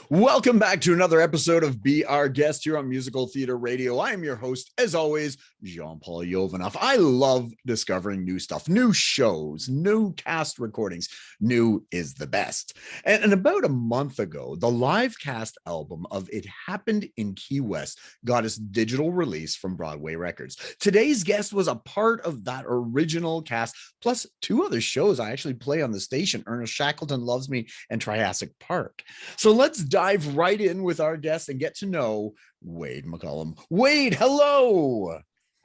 Welcome back to another episode of Be Our Guest here on Musical Theater Radio. I am your host, as always, Jean-Paul Yovanov. I love discovering new stuff, new shows, new cast recordings. New is the best. And about a month ago, the live cast album of It Happened in Key West got its digital release from Broadway Records. Today's guest was a part of that original cast, plus two other shows I actually play on the station, ERNEST Shackleton Loves Me and TRIASSIC PARQ. So let's dive right in with our guest and get to know Wade McCollum. Wade, hello.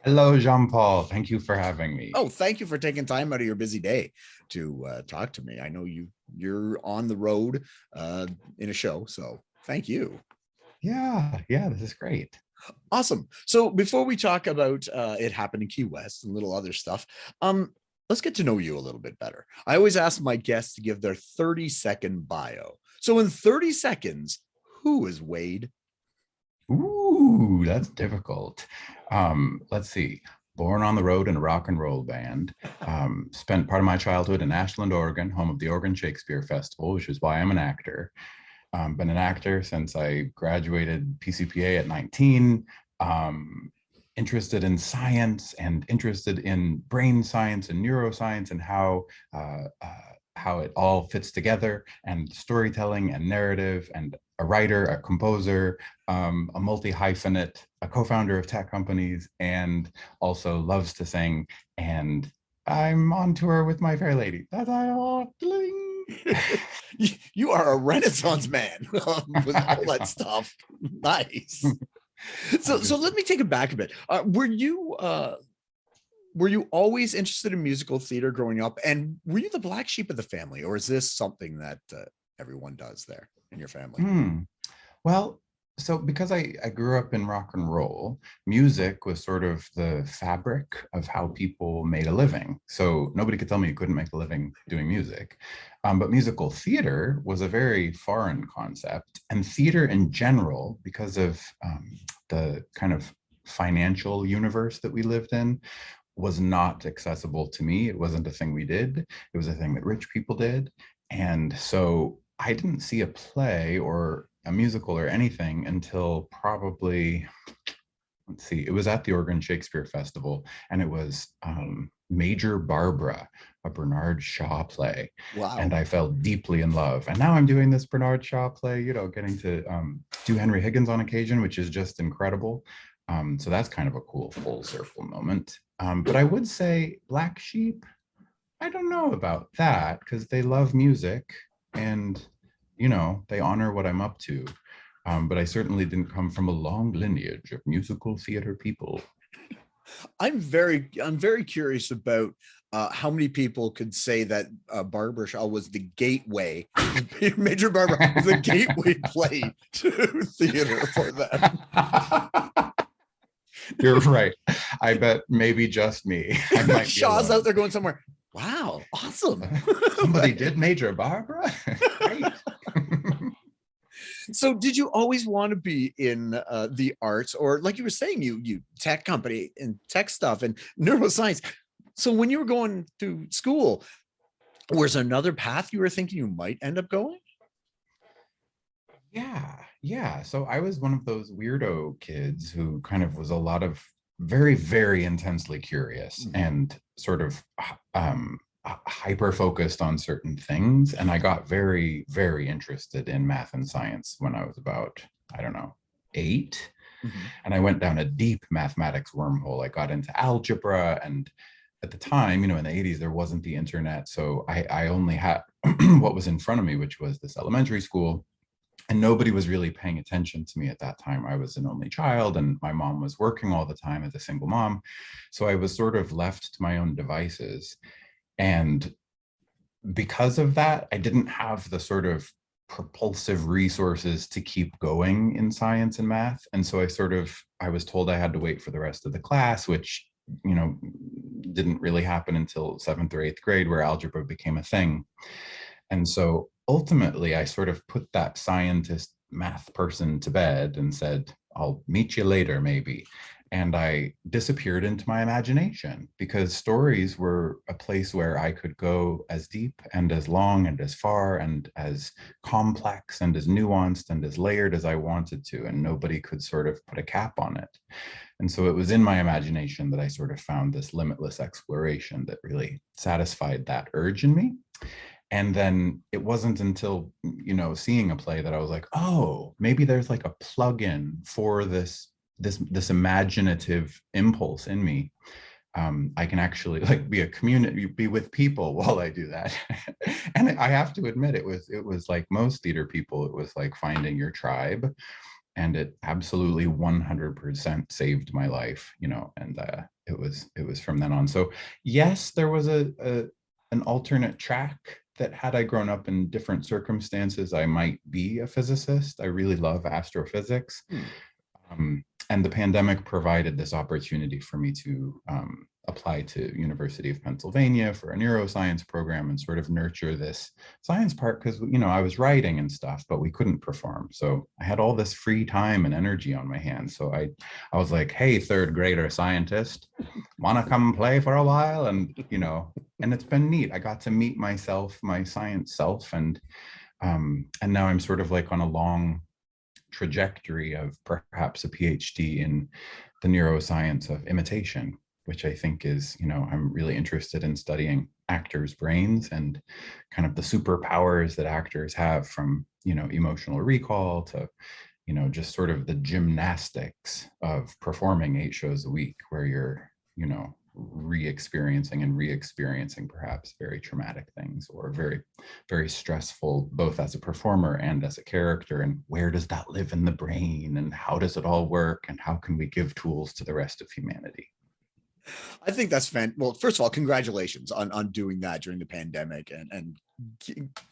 Hello, Jean-Paul. Thank you for having me. Oh, thank you for taking time out of your busy day to talk to me. I know you're on the road in a show, so thank you. Yeah, this is great. Awesome. So before we talk about It Happened in Key West and little other stuff, let's get to know you a little bit better. I always ask my guests to give their 30-second bio. So in 30 seconds, who is Wade? Ooh, that's difficult. Let's see. Born on the road in a rock and roll band. Spent part of my childhood in Ashland, Oregon, home of the Oregon Shakespeare Festival, which is why I'm an actor. Been an actor since I graduated PCPA at 19. Interested in science and interested in brain science and neuroscience and how it all fits together, and storytelling and narrative, and a writer, a composer, a multi-hyphenate, a co-founder of tech companies, and also loves to sing. And I'm on tour with my fair lady. That's all. You are a Renaissance man with all that stuff. Nice. So let me take it back a bit. Were you always interested in musical theater growing up, and were you the black sheep of the family, or is this something that everyone does there in your family? Well, so because I grew up in rock and roll, music was sort of the fabric of how people made a living. So nobody could tell me you couldn't make a living doing music. But musical theater was a very foreign concept, and theater in general, because of the kind of financial universe that we lived in, was not accessible to me. It wasn't a thing we did. It was a thing that rich people did. And so I didn't see a play or a musical or anything until probably, let's see, it was at the Oregon Shakespeare Festival, and it was Major Barbara, a Bernard Shaw play. Wow. And I fell deeply in love. And now I'm doing this Bernard Shaw play, getting to do Henry Higgins on occasion, which is just incredible. So that's kind of a cool full circle moment. But I would say Black Sheep, I don't know about that, because they love music and, they honor what I'm up to. But I certainly didn't come from a long lineage of musical theater people. I'm very curious about how many people could say that Barbara Shaw was the gateway, Major Barbara was the gateway play to theater for them. You're right. I bet maybe just me. Shaw's out there going somewhere. Wow, awesome. Somebody did Major Barbara? Great. So did you always want to be in the arts, or like you were saying, you tech company and tech stuff and neuroscience? So when you were going through school, was there another path you were thinking you might end up going? Yeah. So I was one of those weirdo kids who kind of was a lot of very, very intensely curious and sort of hyper focused on certain things. And I got very, very interested in math and science when I was about, 8. And I went down a deep mathematics wormhole. I got into algebra, and at the time, in the 80s, there wasn't the internet. So I only had what was in front of me, which was this elementary school. And nobody was really paying attention to me at that time. I was an only child, and my mom was working all the time as a single mom. So I was sort of left to my own devices. And because of that, I didn't have the sort of propulsive resources to keep going in science and math. And so I was told I had to wait for the rest of the class, which, didn't really happen until 7th or 8th grade, where algebra became a thing. And so ultimately, I sort of put that scientist math person to bed and said, I'll meet you later, maybe. And I disappeared into my imagination because stories were a place where I could go as deep and as long and as far and as complex and as nuanced and as layered as I wanted to, and nobody could sort of put a cap on it. And so it was in my imagination that I sort of found this limitless exploration that really satisfied that urge in me. And then it wasn't until, seeing a play that I was like, oh, maybe there's like a plug-in for this imaginative impulse in me. I can actually like be a community, be with people while I do that. And I have to admit, it was like most theater people, it was like finding your tribe, and it absolutely 100% saved my life, and it was from then on. So yes, there was an alternate track that had I grown up in different circumstances, I might be a physicist. I really love astrophysics. And the pandemic provided this opportunity for me to apply to University of Pennsylvania for a neuroscience program and sort of nurture this science part, because I was writing and stuff, but we couldn't perform. So I had all this free time and energy on my hands. So I was like, hey, third grader scientist, wanna come play for a while? And and it's been neat. I got to meet myself, my science self, and now I'm sort of like on a long trajectory of perhaps a PhD in the neuroscience of imitation, which I think is, I'm really interested in studying actors' brains and kind of the superpowers that actors have, from, emotional recall to, just sort of the gymnastics of performing 8 shows a week, where you're, re-experiencing perhaps very traumatic things, or very, very stressful, both as a performer and as a character. And where does that live in the brain, and how does it all work, and how can we give tools to the rest of humanity? I think that's well, first of all, congratulations on doing that during the pandemic and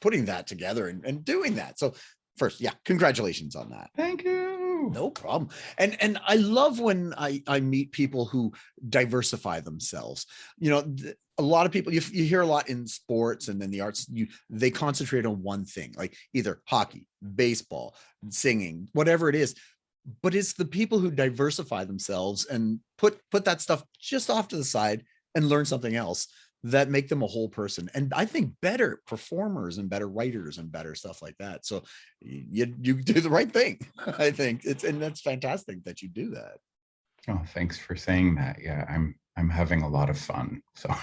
putting that together and doing that. So first, yeah, congratulations on that. Thank you. No problem. And I love when I meet people who diversify themselves. A lot of people, you hear a lot in sports and then the arts, they concentrate on one thing, like either hockey, baseball, singing, whatever it is. But it's the people who diversify themselves and put that stuff just off to the side and learn something else that make them a whole person. And I think better performers and better writers and better stuff like that. So you do the right thing. I think and that's fantastic that you do that. Oh, thanks for saying that. Yeah, I'm having a lot of fun. So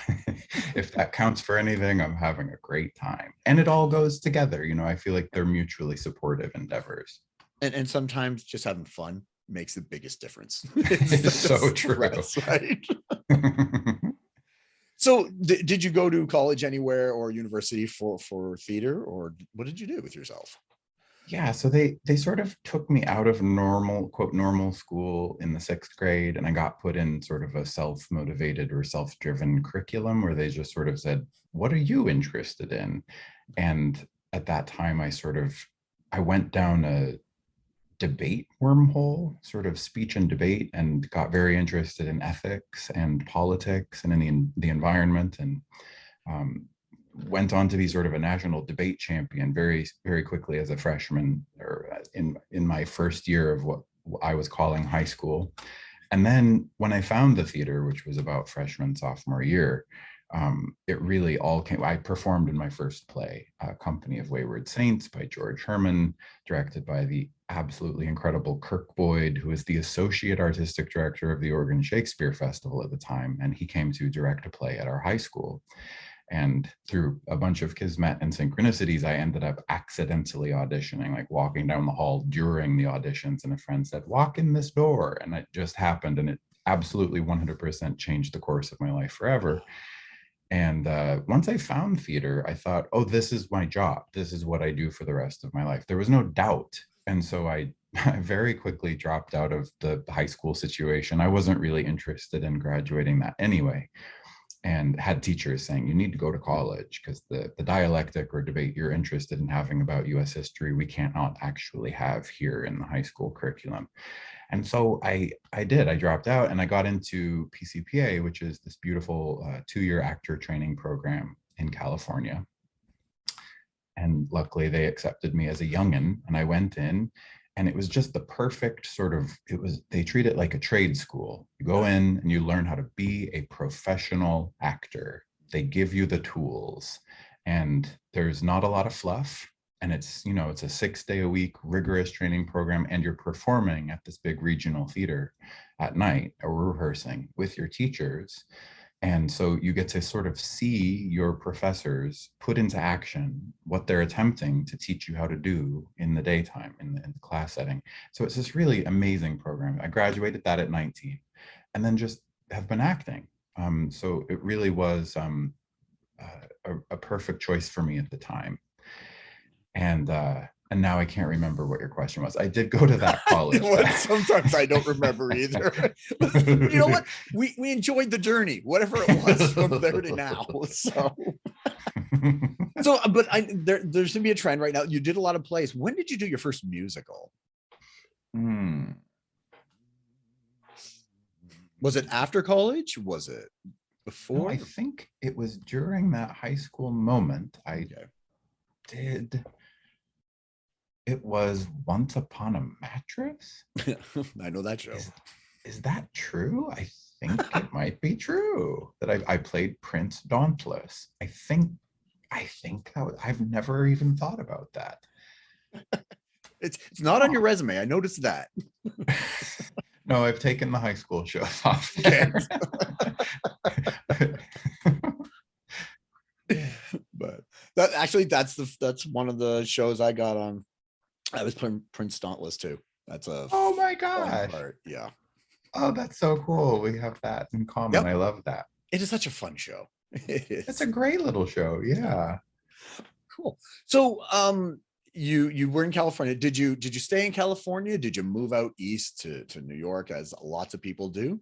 if that counts for anything, I'm having a great time. And it all goes together. I feel like they're mutually supportive endeavors. And sometimes just having fun makes the biggest difference. It's so true. Right? So did you go to college anywhere or university for theater, or what did you do with yourself? Yeah, so they sort of took me out of normal, quote, normal school in the 6th grade, and I got put in sort of a self-motivated or self-driven curriculum where they just sort of said, what are you interested in? And at that time, I went down a debate wormhole, sort of speech and debate, and got very interested in ethics and politics and in the environment, and went on to be sort of a national debate champion very, very quickly as a freshman, or in my first year of what I was calling high school. And then when I found the theater, which was about freshman, sophomore year, it really all came. I performed in my first play, Company of Wayward Saints by George Herman, directed by the absolutely incredible Kirk Boyd, who was the associate artistic director of the Oregon Shakespeare Festival at the time. And he came to direct a play at our high school. And through a bunch of kismet and synchronicities, I ended up accidentally auditioning, like walking down the hall during the auditions, and a friend said, walk in this door. And it just happened, and it absolutely 100% changed the course of my life forever. And once I found theater, I thought, oh, this is my job. This is what I do for the rest of my life. There was no doubt. And so I very quickly dropped out of the high school situation. I wasn't really interested in graduating that anyway, and had teachers saying, you need to go to college, because the dialectic or debate you're interested in having about US history, we cannot actually have here in the high school curriculum. And so I did. I dropped out and I got into PCPA, which is this beautiful 2-year actor training program in California. And luckily they accepted me as a youngin', and I went in, And it was just the perfect sort of, they treat it like a trade school. You go in and you learn how to be a professional actor. They give you the tools, and there's not a lot of fluff. And it's, it's a 6-day-a-week rigorous training program, and you're performing at this big regional theater at night or rehearsing with your teachers. And so you get to sort of see your professors put into action what they're attempting to teach you how to do in the daytime, in the class setting. So it's this really amazing program. I graduated that at 19, and then just have been acting. So it really was a perfect choice for me at the time. And now I can't remember what your question was. I did go to that college. Sometimes I don't remember either. You know what? We enjoyed the journey, whatever it was from there to now. So, but there's gonna be a trend right now. You did a lot of plays. When did you do your first musical? Was it after college? Was it before? No, I think it was during that high school moment. Did. It was Once Upon a Mattress. I know that show. Is that true? I think it might be true that I played Prince Dauntless. I think I've never even thought about that. It's not on your resume. I noticed that. No, I've taken the high school shows off. But that's one of the shows I got on. I was playing Prince Dauntless too. That's a oh my gosh. Yeah. Oh, that's so cool. We have that in common. Yep. I love that. It is such a fun show. It's a great little show. Yeah. Cool. So you were in California. Did you stay in California? Did you move out east to New York, as lots of people do?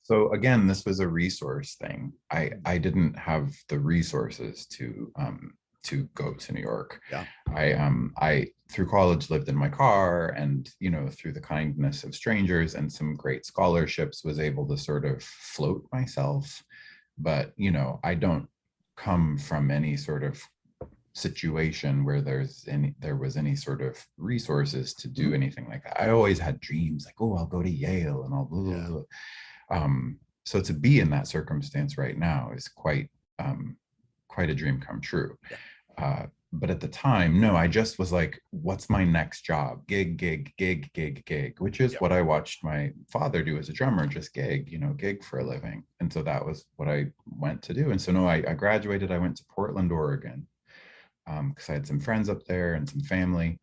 So again, this was a resource thing. I didn't have the resources to go to New York. Yeah. I through college lived in my car, and through the kindness of strangers and some great scholarships was able to sort of float myself. But I don't come from any sort of situation where there was any sort of resources to do anything like that. I always had dreams like, oh, I'll go to Yale and I'll blah, blah, blah. So to be in that circumstance right now is quite a dream come true. But at the time, no, I just was like, what's my next job? Gig, which is what I watched my father do as a drummer, just gig for a living. And so that was what I went to do. And so no, I graduated, I went to Portland, Oregon, because I had some friends up there and some family.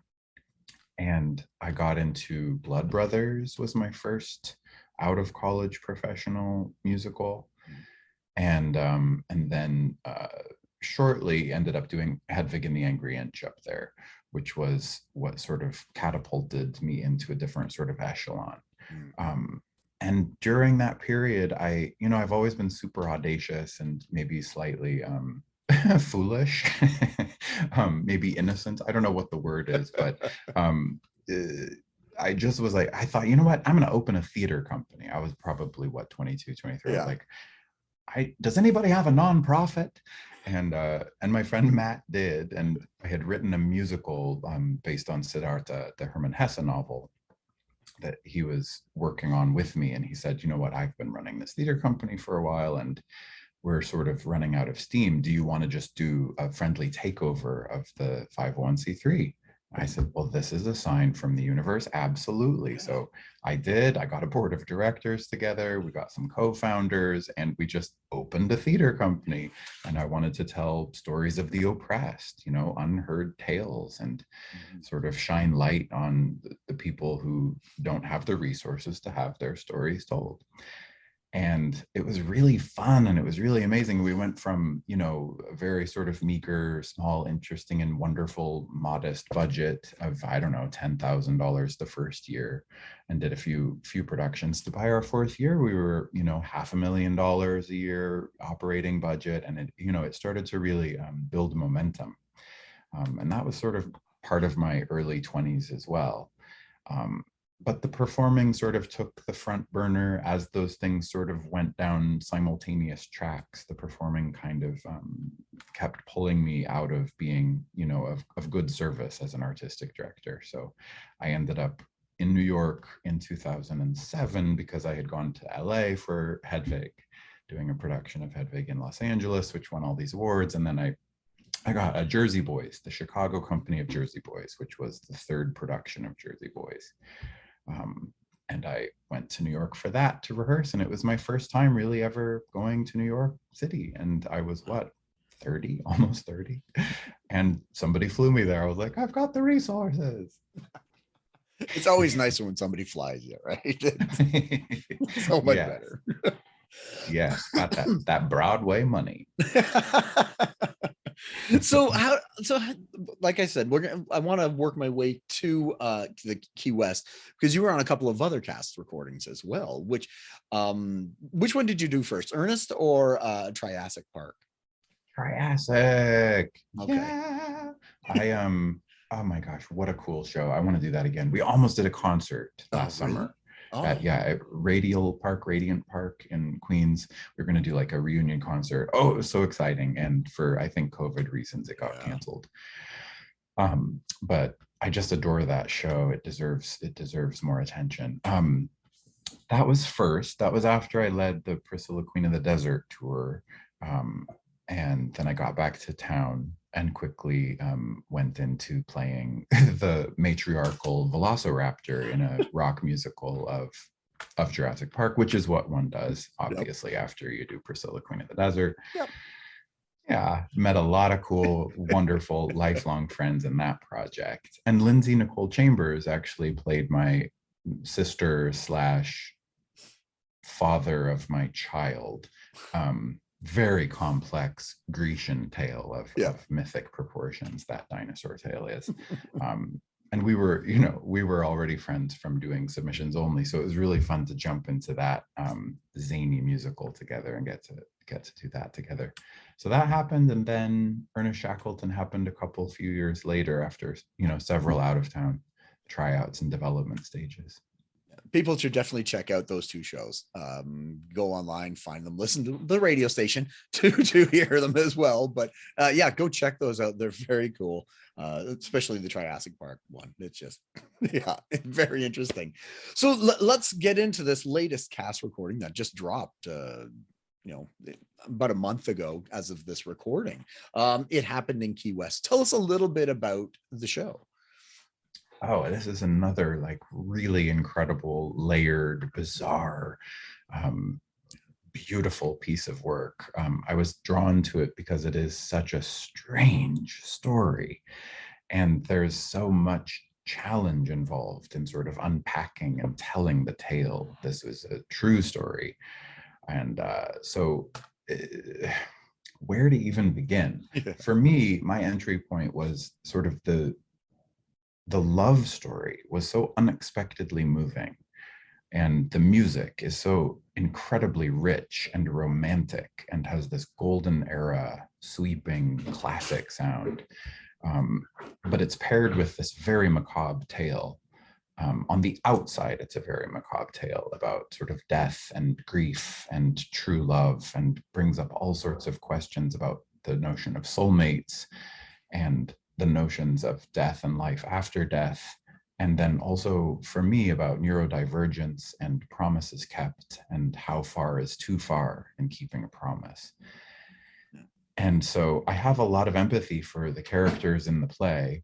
And I got into Blood Brothers, was my first out of college professional musical. And then shortly ended up doing Hedwig and the Angry Inch up there, which was what sort of catapulted me into a different sort of echelon. And during that period, I've always been super audacious and maybe slightly foolish, maybe innocent. I don't know what the word is, but I just was like, I thought, you know what, I'm going to open a theater company. I was probably 22, 23. Yeah. I was like, does anybody have a nonprofit? And my friend Matt did, and I had written a musical based on Siddhartha, the Hermann Hesse novel that he was working on with me. And he said, you know what, I've been running this theater company for a while, and we're sort of running out of steam. Do you want to just do a friendly takeover of the 501c3? I said, well, this is a sign from the universe. Absolutely. So I did. I got a board of directors together. We got some co-founders, and we just opened a theater company. And I wanted to tell stories of the oppressed, unheard tales, and sort of shine light on the people who don't have the resources to have their stories told. And it was really fun, and it was really amazing. We went from, a very sort of meager, small, interesting, and wonderful, modest budget of, I don't know, $10,000 the first year, and did a few productions. To by our fourth year, we were, $500,000 a year operating budget, and it started to really build momentum. And that was sort of part of my early 20s as well. but the performing sort of took the front burner as those things sort of went down simultaneous tracks. The performing kind of kept pulling me out of being, you know, of good service as an artistic director. So I ended up in New York in 2007 because I had gone to LA for Hedwig, doing a production of Hedwig in Los Angeles, which won all these awards. And then I got a Jersey Boys, the Chicago company of Jersey Boys, which was the third production of Jersey Boys. And I went to New York for that to rehearse. And it was my first time really ever going to New York City. And I was, what, 30, almost 30. And somebody flew me there. I was like, I've got the resources. It's always nicer when somebody flies you, right? It's so much better. Yeah, got that Broadway money. So like I said, I want to work my way to the Key West, because you were on a couple of other cast recordings as well. Which one did you do first, Ernest or Triassic Parq? Triassic. Okay. Yeah. Oh my gosh, what a cool show. I want to do that again. We almost did a concert last summer. At Radiant Park in Queens. We're going to do like a reunion concert. Oh, it was so exciting. And for, I think, COVID reasons, it got canceled. But I just adore that show. It deserves more attention. That was first. That was after I led the Priscilla Queen of the Desert tour. And then I got back to town and quickly went into playing the matriarchal Velociraptor in a rock musical of Jurassic Park, which is what one does, obviously, after you do Priscilla, Queen of the Desert. Yep. Yeah, met a lot of cool, wonderful, lifelong friends in that project. And Lindsay Nicole Chambers actually played my sister / father of my child. Very complex Grecian tale of mythic proportions, that dinosaur tale is. And we were already friends from doing submissions only, so it was really fun to jump into that zany musical together and get to do that together. So that happened, and then ERNEST Shackleton happened a few years later, after several out of town tryouts and development stages. People should definitely check out those two shows. Go online, find them, listen to the radio station to hear them as well. But go check those out. They're very cool, especially the Triassic Parq one. It's just, very interesting. So let's get into this latest cast recording that just dropped, about a month ago as of this recording. It happened in Key West. Tell us a little bit about the show. Oh, this is another like really incredible, layered, bizarre, beautiful piece of work. I was drawn to it because it is such a strange story, and there's so much challenge involved in sort of unpacking and telling the tale. This is a true story. And where to even begin? For me, my entry point was sort of the love story was so unexpectedly moving, and the music is so incredibly rich and romantic and has this golden era sweeping classic sound, but it's paired with this very macabre tale. On the outside, it's a very macabre tale about sort of death and grief and true love, and brings up all sorts of questions about the notion of soulmates and the notions of death and life after death. And then also for me about neurodivergence and promises kept, and how far is too far in keeping a promise. And so I have a lot of empathy for the characters in the play.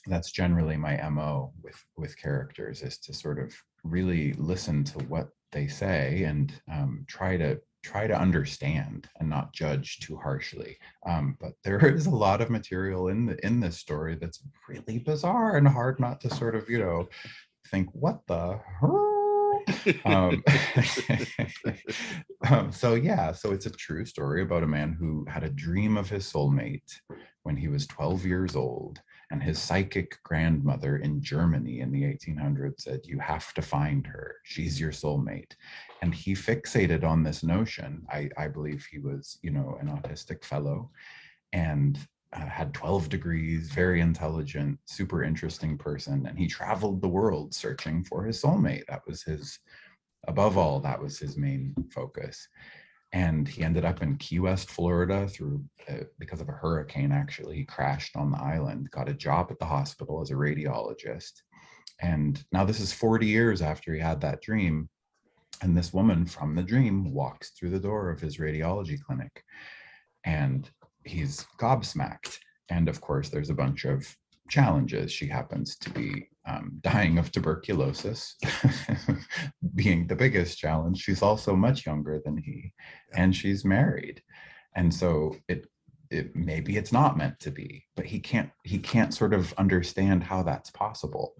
That's generally my MO with characters, is to sort of really listen to what they say and try to understand and not judge too harshly. But there is a lot of material in this story that's really bizarre and hard not to sort of, think, what the so it's a true story about a man who had a dream of his soulmate when he was 12 years old, and his psychic grandmother in Germany in the 1800s said, you have to find her, she's your soulmate. And he fixated on this notion. I believe he was, an autistic fellow, and had 12 degrees, very intelligent, super interesting person. And he traveled the world searching for his soulmate. That was his, above all, that was his main focus. And he ended up in Key West, Florida through, because of a hurricane, actually. He crashed on the island, got a job at the hospital as a radiologist. And now this is 40 years after he had that dream. And this woman from the dream walks through the door of his radiology clinic, and he's gobsmacked. And of course, there's a bunch of challenges. She happens to be dying of tuberculosis, being the biggest challenge. She's also much younger than he, and she's married. And so it maybe it's not meant to be, but he can't sort of understand how that's possible.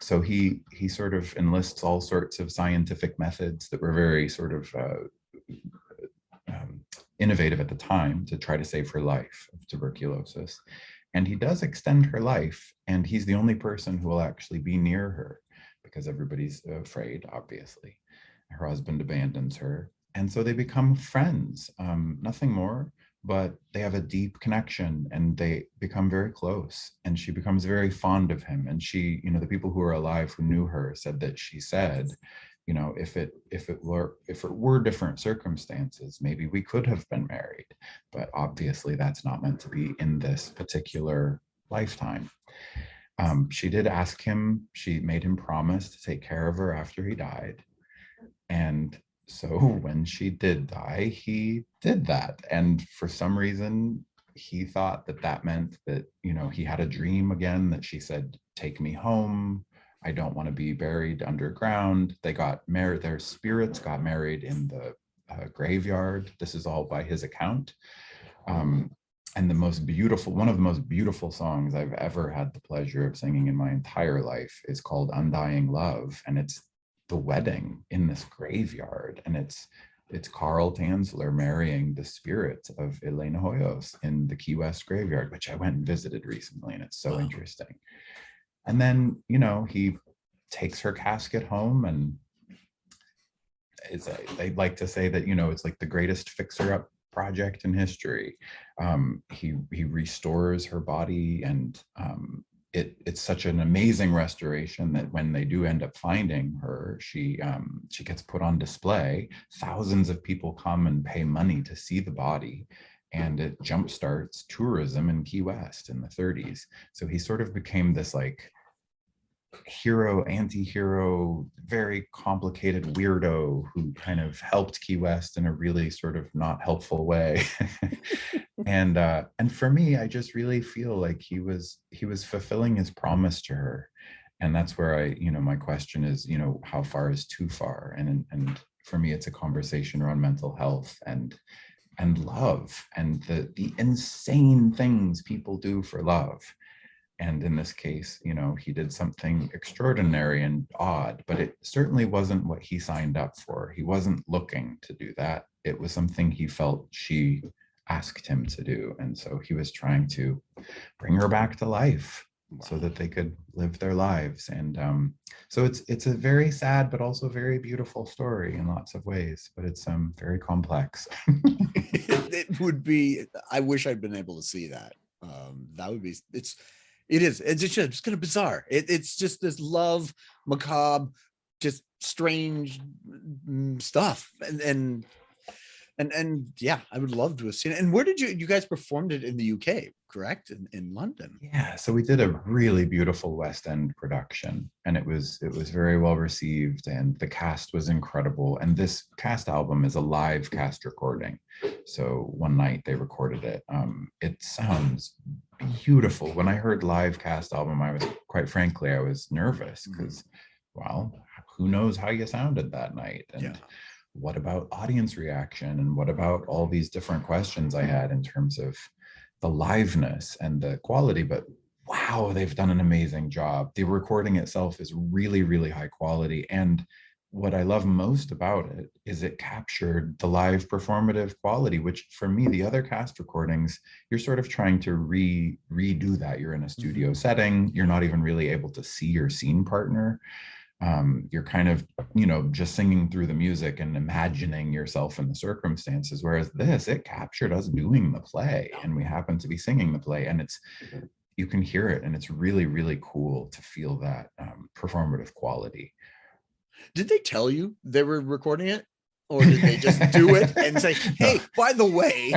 So he sort of enlists all sorts of scientific methods that were very sort of innovative at the time to try to save her life of tuberculosis. And he does extend her life, and he's the only person who will actually be near her because everybody's afraid, obviously. Her husband abandons her. And so they become friends, nothing more, but they have a deep connection and they become very close, and she becomes very fond of him. And she, the people who are alive who knew her said that she said, if it were different circumstances, maybe we could have been married, but obviously that's not meant to be in this particular lifetime. She did ask him, she made him promise to take care of her after he died. And so when she did die, he did that. And for some reason, he thought that meant that, he had a dream again, that she said, take me home. I don't want to be buried underground. They got married, their spirits got married in the graveyard. This is all by his account. And one of the most beautiful songs I've ever had the pleasure of singing in my entire life is called Undying Love. And it's the wedding in this graveyard. And it's Carl Tanzler marrying the spirit of Elena Hoyos in the Key West graveyard, which I went and visited recently. And it's so interesting. And then, he takes her casket home, and they like to say that, it's like the greatest fixer-up project in history. He restores her body, and it's such an amazing restoration that when they do end up finding her, she gets put on display. Thousands of people come and pay money to see the body. And it jumpstarts tourism in Key West in the 30s. So he sort of became this like hero, anti-hero, very complicated weirdo who kind of helped Key West in a really sort of not helpful way. And for me, I just really feel like he was fulfilling his promise to her. And that's where my question is, how far is too far? And for me, it's a conversation around mental health and love, and the insane things people do for love. And in this case, he did something extraordinary and odd, but it certainly wasn't what he signed up for. He wasn't looking to do that. It was something he felt she asked him to do. And so he was trying to bring her back to life so that they could live their lives. And so it's a very sad, but also very beautiful story in lots of ways, but it's very complex. It would be, I wish I'd been able to see that. That would be, it's just kind of bizarre. It's just this love, macabre, just strange stuff. And yeah, I would love to have seen it. And where did you guys performed it in the UK, correct? In London. Yeah, so we did a really beautiful West End production, and it was very well received, and the cast was incredible. And this cast album is a live cast recording. So one night they recorded it. It sounds beautiful. When I heard live cast album, I was nervous because, well, who knows how you sounded that night? And what about audience reaction? And what about all these different questions I had in terms of the liveness and the quality? But wow, they've done an amazing job. The recording itself is really, really high quality. And what I love most about it is it captured the live performative quality, which for me, the other cast recordings, you're sort of trying to redo that. You're in a studio setting. You're not even really able to see your scene partner. You're kind of, just singing through the music and imagining yourself in the circumstances. Whereas this, it captured us doing the play, and we happen to be singing the play, and you can hear it, and it's really, really cool to feel that performative quality. Did they tell you they were recording it? Or did they just do it and say, hey, by the way?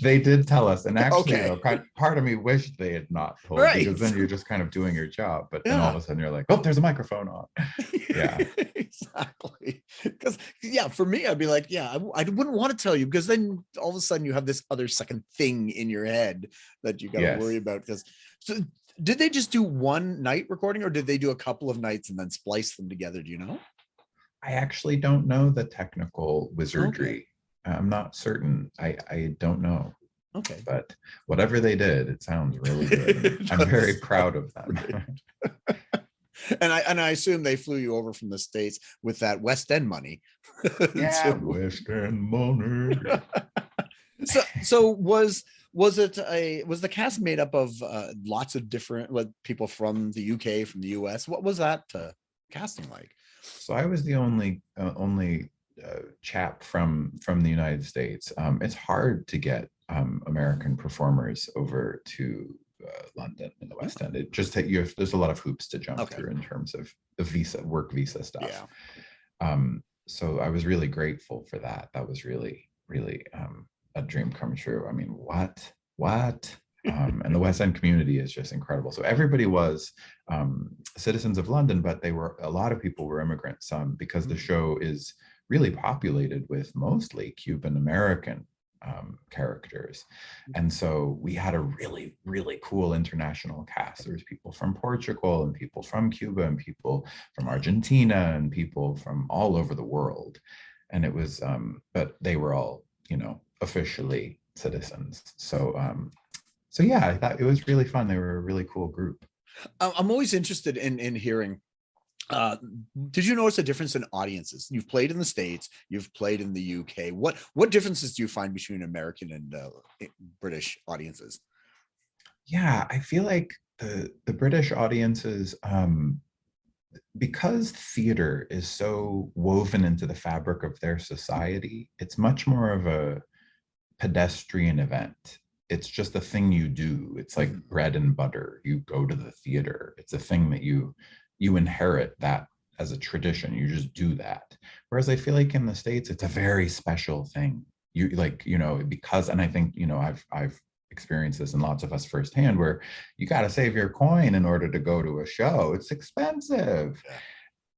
They did tell us. And actually, Okay. part of me wished they had not told, Right. because then you're just kind of doing your job. But then Yeah. all of a sudden you're like, oh, there's a microphone on. Yeah. Exactly. Because, yeah, for me, I'd be like, yeah, I wouldn't want to tell you, because then all of a sudden you have this other second thing in your head that you got to Yes. worry about. Because, so did they just do one night recording, or did they do a couple of nights and then splice them together? Do you know? I actually don't know the technical wizardry. Okay. I'm not certain. I don't know. Okay. But whatever they did, it sounds really good. I'm very proud of them. And I assume they flew you over from the States with that West End money. Yeah, West End money. So was the cast made up of lots of different people from the UK, from the US? What was that casting like? So I was the only chap from the United States. It's hard to get American performers over to London in the West End. It just there's a lot of hoops to jump through in terms of the work visa stuff. Yeah. So I was really grateful for that. That was really, really a dream come true. I mean, what? And the West End community is just incredible. So everybody was citizens of London, but a lot of people were immigrants because the show is really populated with mostly Cuban American characters. And so we had a really, really cool international cast. There was people from Portugal and people from Cuba and people from Argentina and people from all over the world. And it was, but they were all, officially citizens. So yeah, I thought it was really fun. They were a really cool group. I'm always interested in hearing, did you notice a difference in audiences? You've played in the States, you've played in the UK. What differences do you find between American and British audiences? Yeah, I feel like the British audiences, because theater is so woven into the fabric of their society, it's much more of a pedestrian event. It's just a thing you do. It's like bread and butter. You go to the theater. It's a thing that you inherit that as a tradition. You just do that. Whereas I feel like in the States, it's a very special thing. You because, and I think, I've experienced this, and lots of us firsthand, where you got to save your coin in order to go to a show. It's expensive. Yeah.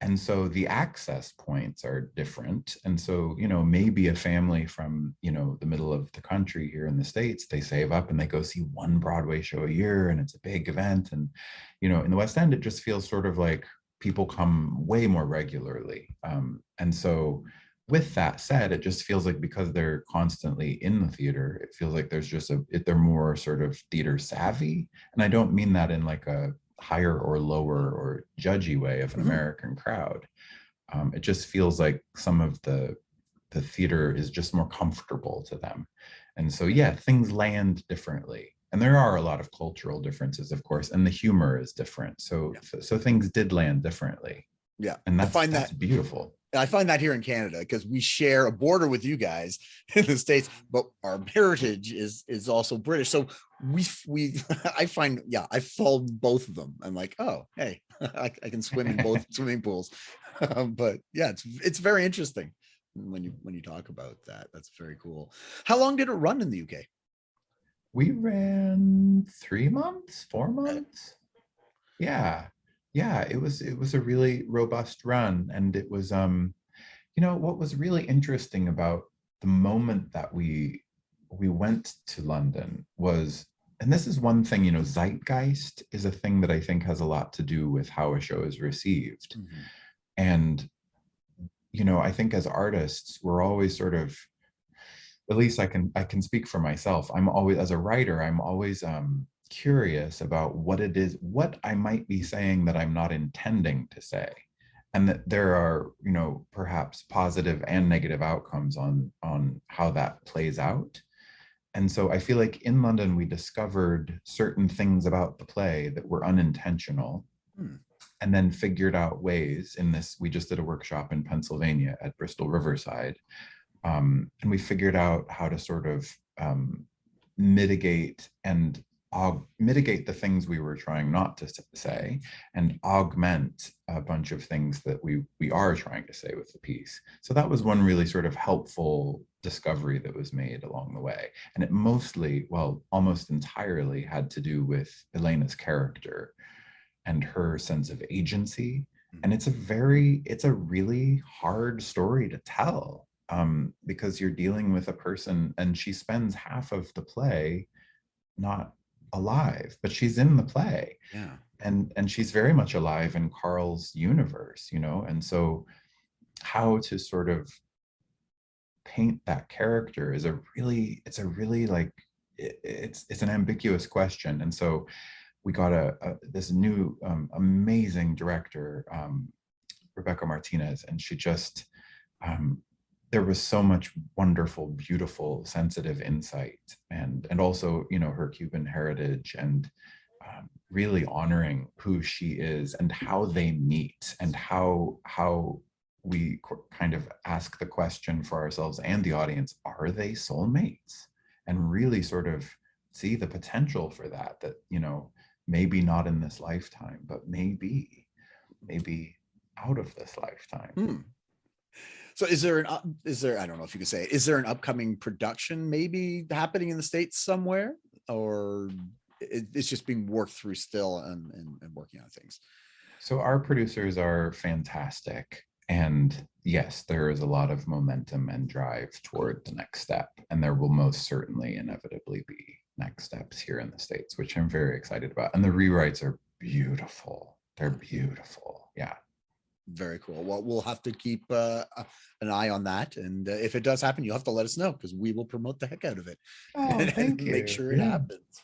And so the access points are different. And so, maybe a family from, the middle of the country here in the States, they save up and they go see one Broadway show a year, and it's a big event. And, in the West End, it just feels sort of like people come way more regularly. And so with that said, it just feels like because they're constantly in the theater, it feels like there's just they're more sort of theater savvy. And I don't mean that in like a higher or lower or judgy way of an American crowd. It just feels like some of the theater is just more comfortable to them. And so, yeah, things land differently. And there are a lot of cultural differences, of course, and the humor is different. So things did land differently. Yeah. And that's beautiful. I find that here in Canada, because we share a border with you guys in the States, but our heritage is also British. So I find, I follow both of them. I'm like, oh, hey, I can swim in both swimming pools. But yeah, it's very interesting when you talk about that. That's very cool. How long did it run in the UK? We ran 3 months, 4 months. Yeah. It was a really robust run. And it was, what was really interesting about the moment that we went to London was, and this is one thing, zeitgeist is a thing that I think has a lot to do with how a show is received. And, I think as artists, we're always sort of, at least I can speak for myself. I'm always, as a writer, I'm always, curious about what it is, what I might be saying that I'm not intending to say, and that there are, perhaps positive and negative outcomes on how that plays out. And so I feel like in London, we discovered certain things about the play that were unintentional. and then figured out ways in this. We just did a workshop in Pennsylvania at Bristol Riverside. And we figured out how to sort of mitigate the things we were trying not to say, and augment a bunch of things that we are trying to say with the piece. So that was one really sort of helpful discovery that was made along the way. And it mostly, well, almost entirely had to do with Elena's character and her sense of agency. And it's a really hard story to tell, because you're dealing with a person, and she spends half of the play not alive, but she's in the play. Yeah. And she's very much alive in Carl's universe, you know? And so how to sort of paint that character is it's an ambiguous question. And so we got this new amazing director, Rebecca Martinez, and she just, there was so much wonderful, beautiful, sensitive insight, and also, you know, her Cuban heritage, and really honoring who she is and how they meet, and how we kind of ask the question for ourselves and the audience: are they soulmates? And really sort of see the potential for that, you know, maybe not in this lifetime, but maybe out of this lifetime. So is there, I don't know if you could say, is there an upcoming production maybe happening in the States somewhere, or it's just being worked through still and working on things? So our producers are fantastic. And yes, there is a lot of momentum and drive toward the next step. And there will most certainly inevitably be next steps here in the States, which I'm very excited about. And the rewrites are beautiful. They're beautiful. Yeah. Very cool. Well, we'll have to keep an eye on that, and if it does happen, you'll have to let us know, because we will promote the heck out of it. Thank you. Make sure it happens.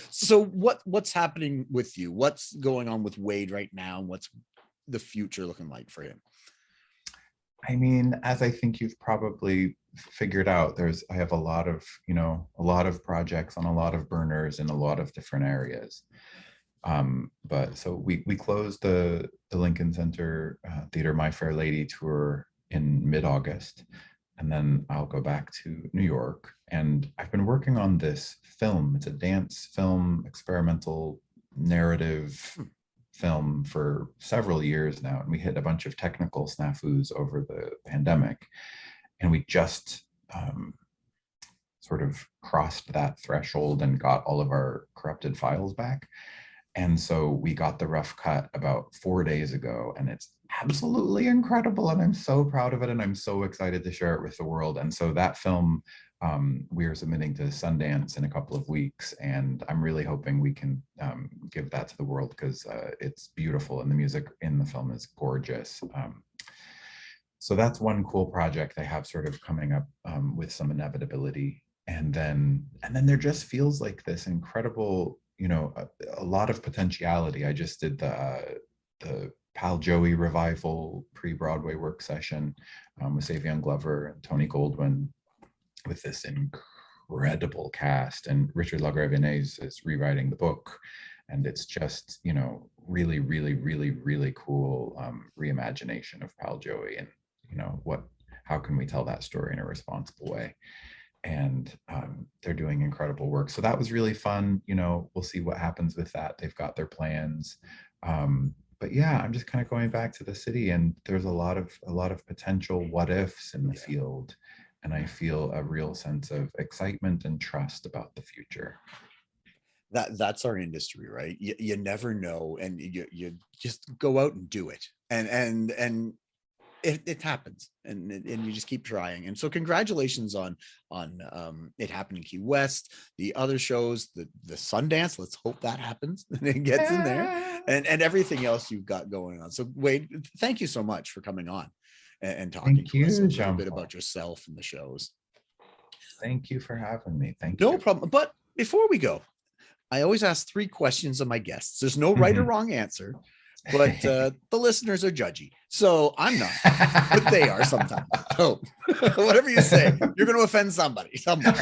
So what's happening with you? What's going on with Wade right now, and what's the future looking like for him? I mean, as I think you've probably figured out, I have a lot of projects on a lot of burners in a lot of different areas. But so we closed the Lincoln Center Theater My Fair Lady tour in mid-August, and then I'll go back to New York. And I've been working on this film. It's a dance film, experimental narrative film for several years now, and we hit a bunch of technical snafus over the pandemic, and we just sort of crossed that threshold and got all of our corrupted files back. And so we got the rough cut about 4 days ago, and it's absolutely incredible, and I'm so proud of it, and I'm so excited to share it with the world. And so that film, we are submitting to Sundance in a couple of weeks, and I'm really hoping we can give that to the world, because it's beautiful, and the music in the film is gorgeous. So that's one cool project I have sort of coming up with some inevitability. And then there just feels like this incredible, you know, a lot of potentiality. I just did the Pal Joey revival pre-Broadway work session with Savion Glover and Tony Goldwyn, with this incredible cast, and Richard LaGravenese is rewriting the book, and it's just, you know, really, really, really, really cool reimagination of Pal Joey, and, you know, how can we tell that story in a responsible way? And they're doing incredible work. So that was really fun. You know, we'll see what happens with that. They've got their plans. But yeah, I'm just kind of going back to the city, and there's a lot of potential what ifs in the field. And I feel a real sense of excitement and trust about the future. That's our industry, right? You never know, and you just go out and do it, and it happens, and you just keep trying. And so congratulations on it happening in Key West, the other shows, the Sundance. Let's hope that happens and it gets in there, and everything else you've got going on. So Wade, thank you so much for coming on and talking to us a little bit about yourself and the shows. Thank you for having me. Thank you. No problem. But before we go, I always ask 3 questions of my guests. There's no right or wrong answer, but the listeners are judgy. So I'm not, but they are sometimes. So whatever you say, you're going to offend somebody somewhere.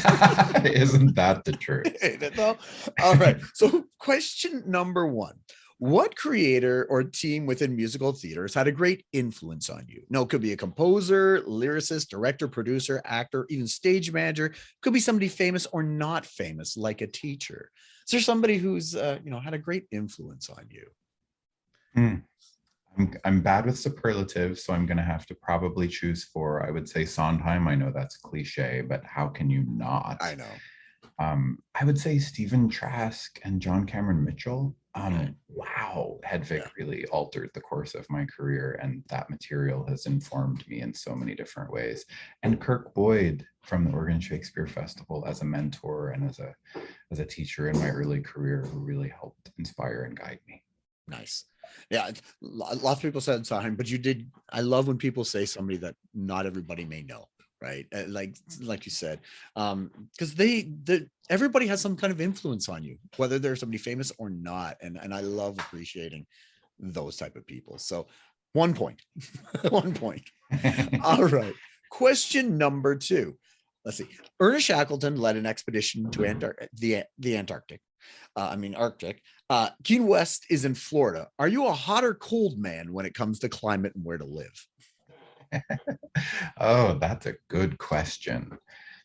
Isn't that the truth? No? All right. So question number 1, What creator or team within musical theaters had a great influence on you? No, it could be a composer, lyricist, director, producer, actor, even stage manager. Could be somebody famous or not famous, like a teacher. Is there somebody who's had a great influence on you? Hmm. I'm bad with superlatives, so I'm going to have to probably choose for, I would say, Sondheim. I know that's cliche, but how can you not? I know. I would say Stephen Trask and John Cameron Mitchell. Wow, Hedvig really altered the course of my career, and that material has informed me in so many different ways. And Kirk Boyd from the Oregon Shakespeare Festival as a mentor and as a teacher in my early career, who really helped inspire and guide me. Nice. Yeah, lots of people said Sondheim, but you did. I love when people say somebody that not everybody may know, right? Like you said, because everybody has some kind of influence on you, whether they're somebody famous or not, and I love appreciating those type of people. So 1 point. 1 point. All right. Question number 2. Let's see. Ernest Shackleton led an expedition to the Antarctic. Arctic. Key West is in Florida. Are you a hot or cold man when it comes to climate and where to live? Oh, that's a good question.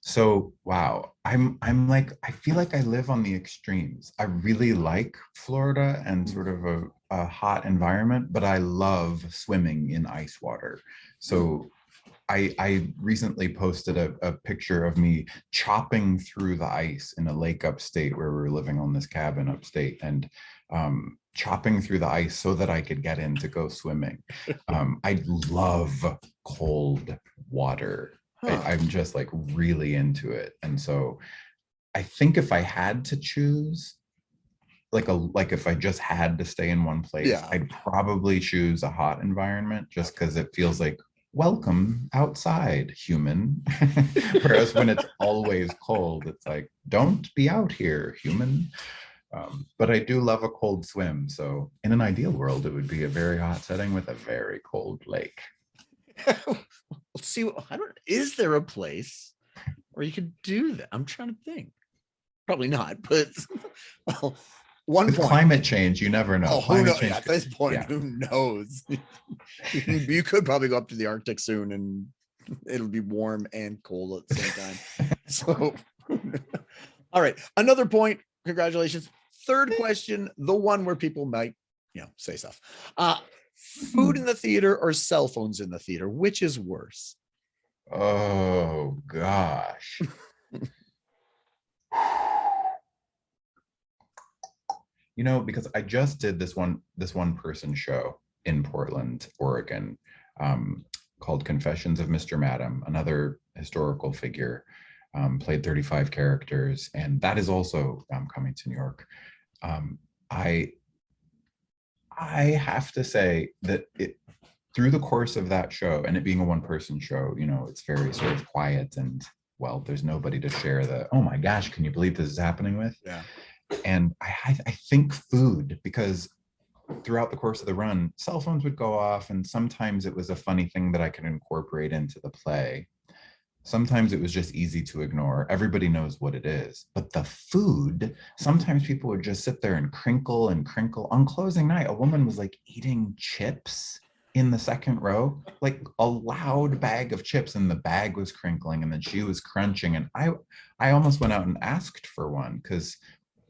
So, wow, I'm like, I feel like I live on the extremes. I really like Florida and sort of a hot environment, but I love swimming in ice water. So I recently posted a picture of me chopping through the ice in a lake upstate where we were living on this cabin upstate, and chopping through the ice so that I could get in to go swimming. I love cold water. I'm just like really into it. And so I think if I had to choose, like if I just had to stay in one place, I'd probably choose a hot environment, just because it feels like, welcome outside, human. Whereas when it's always cold, it's like, don't be out here, human. But I do love a cold swim. So in an ideal world, it would be a very hot setting with a very cold lake. Let's see. Is there a place where you could do that? I'm trying to think. Probably not, but well, with climate change, you never know. Who knows? At this point, who knows? You could probably go up to the Arctic soon, and it'll be warm and cold at the same time. So, all right, another point. Congratulations. Third question, the one where people might, say stuff. Food in the theater or cell phones in the theater, which is worse? Oh gosh. Because I just did this one person show in Portland, Oregon, called Confessions of Mr. Madam, another historical figure, played 35 characters, and that is also coming to New York. I have to say that through the course of that show, and it being a one-person show, it's very sort of quiet, and well, there's nobody to share the, oh my gosh, can you believe this is happening with? Yeah. And I think food, because throughout the course of the run, cell phones would go off, and sometimes it was a funny thing that I could incorporate into the play. Sometimes it was just easy to ignore. Everybody knows what it is. But the food, sometimes people would just sit there and crinkle and crinkle. On closing night, a woman was like eating chips in the second row, like a loud bag of chips, and the bag was crinkling, and then she was crunching. And I almost went out and asked for one, because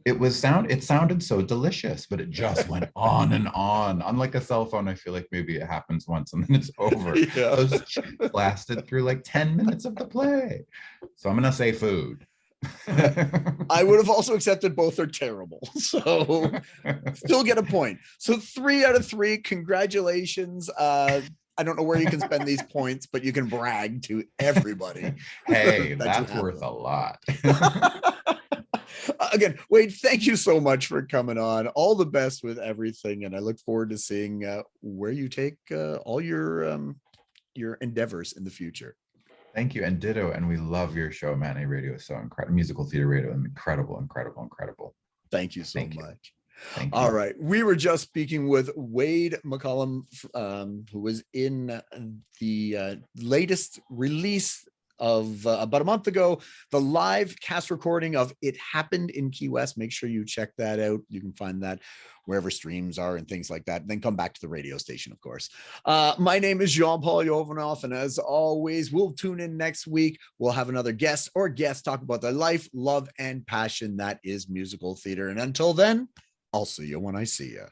it sounded so delicious, but it just went on and on. Unlike a cell phone, I feel like maybe it happens once and then it's over. Yeah. Those chips lasted through like 10 minutes of the play. So I'm gonna say food. I would have also accepted both are terrible. So still get a point. So 3 out of 3. Congratulations. I don't know where you can spend these points, but you can brag to everybody. Hey, that's worth a lot. Again, Wade, thank you so much for coming on. All the best with everything, and I look forward to seeing where you take all your endeavors in the future. Thank you, and ditto. And we love your show. Matinee Radio is so incredible. Musical theater radio, incredible. Thank you so much. Thank you. All right, we were just speaking with Wade McCollum, who was in the latest release of about a month ago, the live cast recording of It Happened in Key West. Make sure you check that out. You can find that wherever streams are and things like that. And then come back to the radio station, of course. My name is Jean-Paul Jovanoff, and as always, we'll tune in next week. We'll have another guest or guests talk about their life, love, and passion that is musical theater. And until then, I'll see you when I see you.